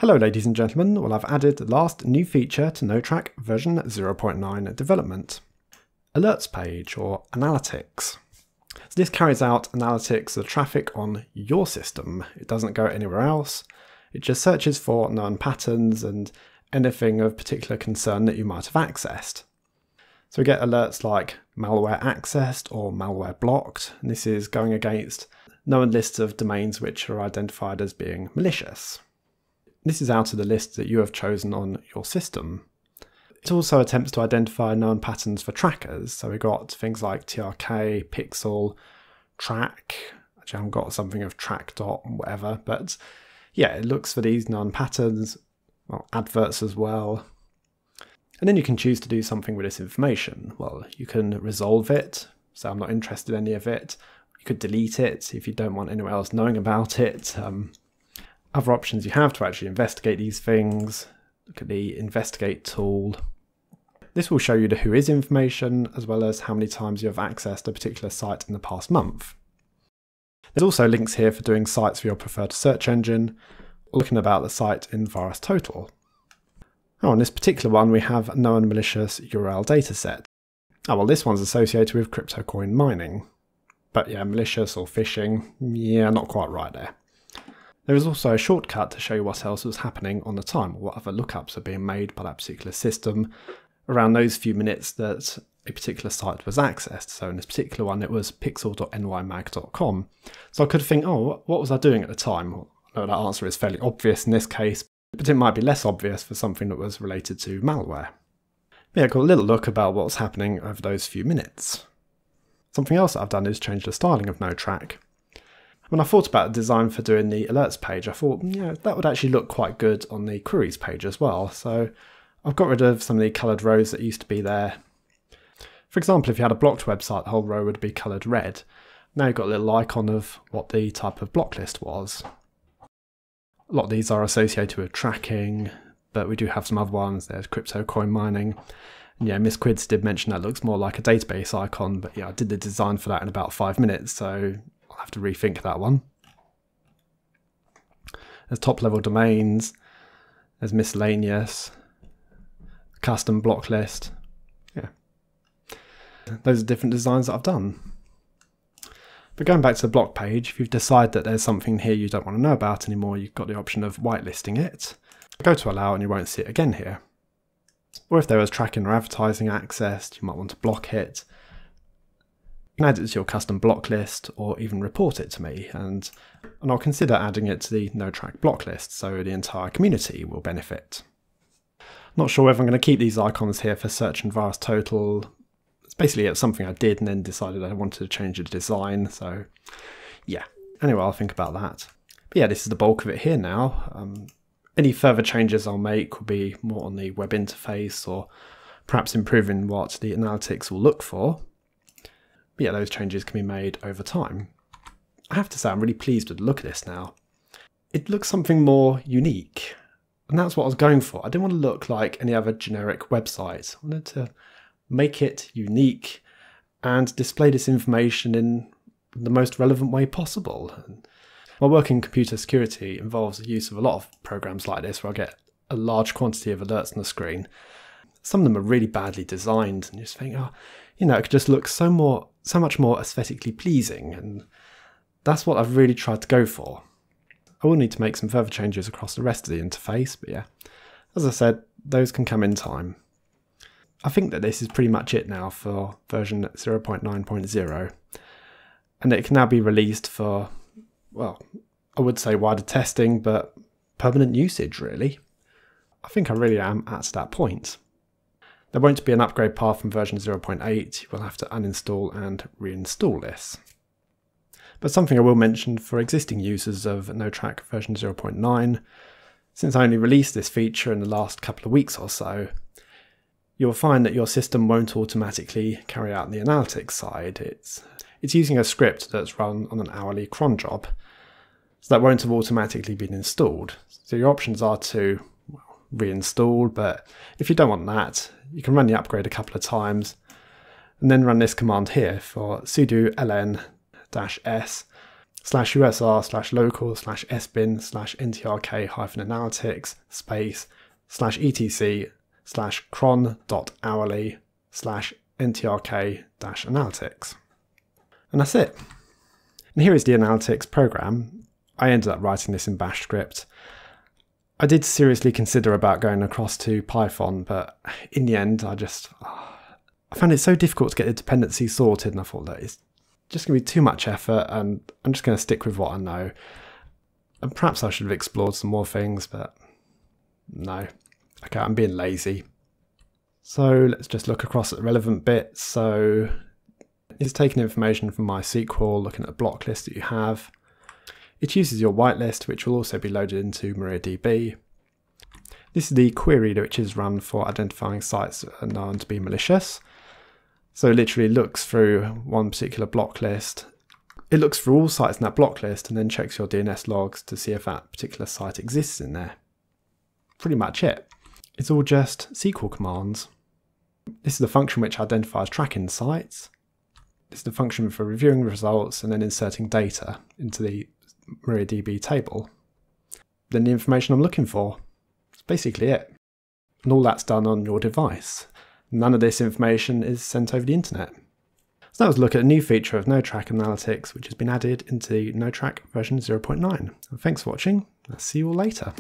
Hello ladies and gentlemen, well I've added the last new feature to NoTrack version 0.9 development. Alerts page or analytics. So this carries out analytics of the traffic on your system. It doesn't go anywhere else. It just searches for known patterns and anything of particular concern that you might have accessed. So we get alerts like malware accessed or malware blocked, and this is going against known lists of domains which are identified as being malicious. This is out of the list that you have chosen on your system. It also attempts to identify known patterns for trackers. So we've got things like TRK, pixel, track. Actually, I haven't got something of track dot whatever, but yeah, it looks for these known patterns, well, adverts as well. And then you can choose to do something with this information. Well, you can resolve it, so I'm not interested in any of it. You could delete it if you don't want anyone else knowing about it. Other options you have to actually investigate these things. Look at the investigate tool. This will show you the who is information as well as how many times you have accessed a particular site in the past month. There's also links here for doing sites for your preferred search engine or looking about the site in VirusTotal. On this particular one we have a known malicious URL dataset. Well, this one's associated with crypto coin mining. But yeah, malicious or phishing, yeah, not quite right there. There is also a shortcut to show you what else was happening on the time, or what other lookups are being made by that particular system around those few minutes that a particular site was accessed. So in this particular one, it was pixel.nymag.com. So I could think, oh, what was I doing at the time? Well, I know that answer is fairly obvious in this case, but it might be less obvious for something that was related to malware. Yeah, I got a little look about what was happening over those few minutes. Something else that I've done is change the styling of NoTrack. When I thought about the design for doing the alerts page, I thought, yeah, that would actually look quite good on the queries page as well. So I've got rid of some of the coloured rows that used to be there. For example, if you had a blocked website, the whole row would be coloured red. Now you've got a little icon of what the type of block list was. A lot of these are associated with tracking, but we do have some other ones. There's crypto coin mining. And yeah, Miss Quids did mention that looks more like a database icon, but yeah, I did the design for that in about 5 minutes, so I'll have to rethink that one. There's top level domains, there's miscellaneous, custom block list. Yeah, those are different designs that I've done. But going back to the block page, if you've decided that there's something here you don't want to know about anymore, you've got the option of whitelisting it. Go to allow and you won't see it again here. Or if there was tracking or advertising accessed, you might want to block it. You can add it to your custom block list or even report it to me, and I'll consider adding it to the NoTrack block list so the entire community will benefit. Not sure whether I'm going to keep these icons here for search and VirusTotal. It's something I did and then decided I wanted to change the design, so yeah. Anyway, I'll think about that. But yeah, this is the bulk of it here now. Any further changes I'll make will be more on the web interface or perhaps improving what the analytics will look for. But yeah, those changes can be made over time. I have to say I'm really pleased with the look of this now. It looks something more unique, and that's what I was going for. I didn't want to look like any other generic website. I wanted to make it unique and display this information in the most relevant way possible. My work in computer security involves the use of a lot of programs like this where I get a large quantity of alerts on the screen. Some of them are really badly designed and you just think, oh, you know, it could just look so much more aesthetically pleasing, and that's what I've really tried to go for. I will need to make some further changes across the rest of the interface, but yeah, as I said, those can come in time. I think that this is pretty much it now for version 0.9.0, and it can now be released for, well, I would say wider testing, but permanent usage really. I think I really am at that point. There won't be an upgrade path from version 0.8, you will have to uninstall and reinstall this. But something I will mention for existing users of NoTrack version 0.9, since I only released this feature in the last couple of weeks or so, you'll find that your system won't automatically carry out the analytics side. It's using a script that's run on an hourly cron job, so that won't have automatically been installed. So your options are to reinstall, but if you don't want that, you can run the upgrade a couple of times and then run this command here for sudo ln-s /usr/local/sbin/ntrk-analytics /etc/cron.hourly/ntrk-analytics. And that's it. And here is the analytics program. I ended up writing this in bash script. I did seriously consider about going across to Python, but in the end I found it so difficult to get the dependencies sorted, and I thought that it's just going to be too much effort, and I'm just going to stick with what I know. And perhaps I should have explored some more things, but no. Okay, I'm being lazy. So let's just look across at the relevant bits. So it's taking information from MySQL, looking at the block list that you have. It uses your whitelist, which will also be loaded into MariaDB. This is the query which is run for identifying sites that are known to be malicious. So it literally looks through one particular block list. It looks through all sites in that block list and then checks your DNS logs to see if that particular site exists in there. Pretty much it. It's all just SQL commands. This is the function which identifies tracking sites. This is the function for reviewing results and then inserting data into the MariaDB table. Then the information I'm looking for. That's basically it. And all that's done on your device. None of this information is sent over the internet. So that was a look at a new feature of NoTrack Analytics, which has been added into the NoTrack version 0.9. And thanks for watching. I'll see you all later.